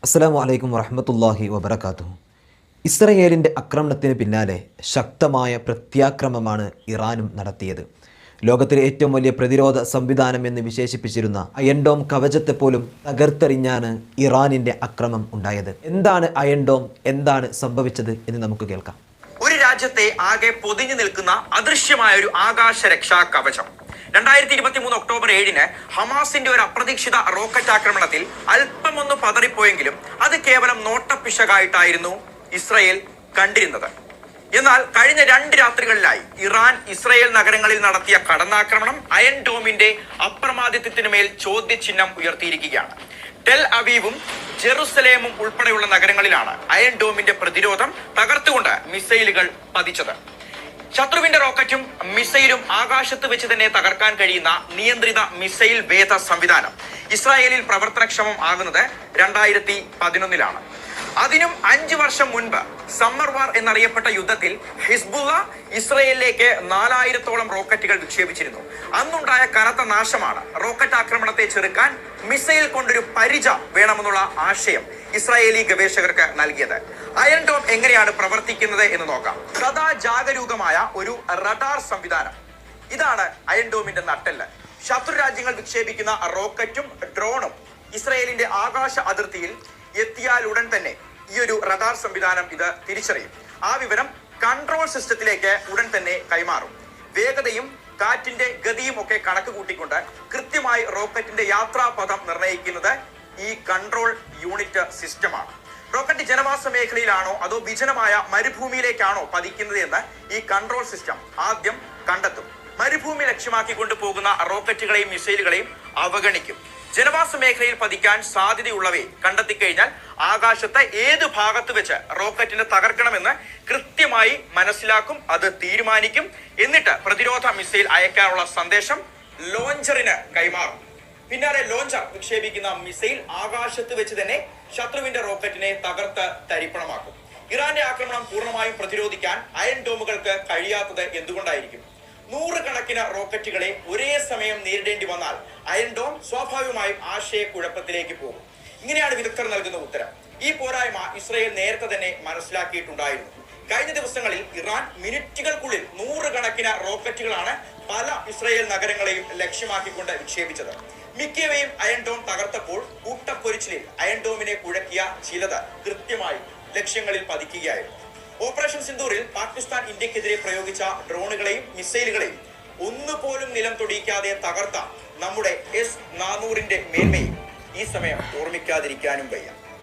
അസ്സലാമു അലൈക്കും വറഹ്മത്തുള്ളാഹി വബറകാതുഹു. ഇസ്രയേലിൻ്റെ ആക്രമണത്തിന് പിന്നാലെ ശക്തമായ പ്രത്യാക്രമണമാണ് ഇറാനും നടത്തിയത്. ലോകത്തിലെ ഏറ്റവും വലിയ പ്രതിരോധ സംവിധാനം എന്ന് വിശേഷിപ്പിച്ചിരുന്ന അയൺ ഡോം കവചത്തെ പോലും തകർത്തെറിഞ്ഞാണ് ഇറാനിൻ്റെ ആക്രമണം ഉണ്ടായത്. എന്താണ് അയൺ ഡോം, എന്താണ് സംഭവിച്ചത് എന്ന് നമുക്ക് കേൾക്കാം. ഒരു രാജ്യത്തെ ആകെ പൊതിഞ്ഞു നിൽക്കുന്ന അദൃശ്യമായ ഒരു ആകാശ രക്ഷാ കവചം. 2023 ഒക്ടോബർ 7 ഹമാസിന്റെ ഒരു അപ്രതീക്ഷിത റോക്കറ്റ് ആക്രമണത്തിൽ അല്പമൊന്ന് പതറിപ്പോയെങ്കിലും അത് കേവലം നോട്ടപ്പിശകായിട്ടായിരുന്നു ഇസ്രയേൽ കണ്ടിരുന്നത്. എന്നാൽ കഴിഞ്ഞ 2 രാത്രികളിലായി ഇറാൻ ഇസ്രയേൽ നഗരങ്ങളിൽ നടത്തിയ കടന്നാക്രമണം അയൺ ഡോമിന്റെ അപ്രമാദിത്വത്തിന് മേൽ ചോദ്യചിഹ്നം ഉയർത്തിയിരിക്കുകയാണ്. ടെൽ അവീവും ജെറുസലേമും ഉൾപ്പെടെയുള്ള നഗരങ്ങളിലാണ് അയൺ ഡോമിന്റെ പ്രതിരോധം തകർത്തുകൊണ്ട് മിസൈലുകൾ പതിച്ചത്. ശത്രുവിന്റെ റോക്കറ്റും മിസൈലും ആകാശത്ത് വെച്ച് തന്നെ തകർക്കാൻ കഴിയുന്ന നിയന്ത്രിത മിസൈൽ വേധ സംവിധാനം ഇസ്രായേലിൽ പ്രവർത്തനക്ഷമം ആകുന്നത് 2011 അതിനും 5 വർഷം മുൻപ് സമ്മർ വാർ എന്നറിയപ്പെട്ട യുദ്ധത്തിൽ ഹിസ്ബുള്ള ഇസ്രയേലിലേക്ക് 4000-ഓളം റോക്കറ്റുകൾ വിക്ഷേപിച്ചിരുന്നു. അന്നുണ്ടായ കനത്ത നാശമാണ് റോക്കറ്റ് ആക്രമണത്തെ ചെറുക്കാൻ മിസൈൽ കൊണ്ടൊരു പരിച വേണമെന്നുള്ള ആശയം ഇസ്രായേലി ഗവേഷകർക്ക് നൽകിയത്. അയൺ ഡോം എങ്ങനെയാണ് പ്രവർത്തിക്കുന്നത് എന്ന് നോക്കാം. സദാ ജാഗരൂകമായ ഒരു റഡാർ സംവിധാനം, ഇതാണ് അയൺ ഡോമിന്റെ നട്ടെല്ല്. ശത്രു രാജ്യങ്ങൾ വിക്ഷേപിക്കുന്ന റോക്കറ്റും ഡ്രോണും ഇസ്രായേലിന്റെ ആകാശ അതിർത്തിയിൽ എത്തിയാൽ ഉടൻ തന്നെ ഈ ഒരു റഡാർ സംവിധാനം ഇത് തിരിച്ചറിയും. ആ വിവരം കൺട്രോൾ സിസ്റ്റത്തിലേക്ക് ഉടൻ തന്നെ കൈമാറും. വേഗതയും കാറ്റിന്റെ ഗതിയും ഒക്കെ കണക്ക് കൂട്ടിക്കൊണ്ട് കൃത്യമായി റോക്കറ്റിന്റെ യാത്രാപഥം നിർണ്ണയിക്കുന്നത് ഈ കൺട്രോൾ യൂണിറ്റ് സിസ്റ്റമാണ്. റോക്കറ്റ് ജനവാസ മേഖലയിലാണോ അതോ വിജനമായ മരുഭൂമിയിലേക്കാണോ പതിക്കുന്നത് എന്ന് ഈ കൺട്രോൾ സിസ്റ്റം ആദ്യം കണ്ടെത്തും. മരുഭൂമി ലക്ഷ്യമാക്കിക്കൊണ്ട് പോകുന്ന റോക്കറ്റുകളെയും മിസൈലുകളെയും അവഗണിക്കും. ജനവാസ മേഖലയിൽ പതിക്കാൻ സാധ്യതയുള്ളവയെ കണ്ടെത്തിക്കഴിഞ്ഞാൽ ആകാശത്തെ ഏത് ഭാഗത്ത് വെച്ച് റോക്കറ്റിനെ തകർക്കണമെന്ന് കൃത്യമായി മനസ്സിലാക്കും, അത് തീരുമാനിക്കും. എന്നിട്ട് പ്രതിരോധ മിസൈൽ അയക്കാനുള്ള സന്ദേശം ലോഞ്ചറിന് കൈമാറും. പിന്നാലെ ലോഞ്ചർ വിക്ഷേപിക്കുന്ന മിസൈൽ ആകാശത്ത് വെച്ച് തന്നെ ശത്രുവിന്റെ റോക്കറ്റിനെ തകർത്ത് തരിപ്പണമാക്കും. ഇറാന്റെ ആക്രമണം പൂർണ്ണമായും പ്രതിരോധിക്കാൻ അയൺ ഡോമുകൾക്ക് കഴിയാത്തത് എന്തുകൊണ്ടായിരിക്കും? 100 കണക്കിന് റോക്കറ്റുകളെ ഒരേ സമയം നേരിടേണ്ടി വന്നാൽ അയൺ ഡോം സ്വാഭാവികമായും ആശയക്കുഴപ്പത്തിലേക്ക് പോകും. ഇങ്ങനെയാണ് വിദഗ്ധർ നൽകുന്ന ഉത്തരം. ഈ പോരായ്മ ഇസ്രയേൽ നേരത്തെ തന്നെ മനസ്സിലാക്കിയിട്ടുണ്ടായിരുന്നു. കഴിഞ്ഞ ദിവസങ്ങളിൽ ഇറാൻ മിനിറ്റുകൾക്കുള്ളിൽ 100 കണക്കിന് റോക്കറ്റുകളാണ് പല ഇസ്രയേൽ നഗരങ്ങളെയും ലക്ഷ്യമാക്കിക്കൊണ്ട് വിക്ഷേപിച്ചത്. മിക്കവയും അയൺ ഡോം തകർത്തപ്പോൾ കൂട്ടപ്പൊരിച്ചിലിൽ അയൺ ഡോമിനെ കുഴക്കിയ ചിലത് കൃത്യമായി ലക്ഷ്യങ്ങളിൽ പതിക്കുകയായിരുന്നു. ഓപ്പറേഷൻ സിന്ദൂറിൽ പാകിസ്ഥാൻ ഇന്ത്യക്കെതിരെ പ്രയോഗിച്ച ഡ്രോണുകളെയും മിസൈലുകളെയും ഒന്നുപോലും നിലം തൊടിയിക്കാതെ തകർത്ത നമ്മുടെ S-400 മേന്മയും ഈ സമയം ഓർമ്മിക്കാതിരിക്കാനും വയ്യ.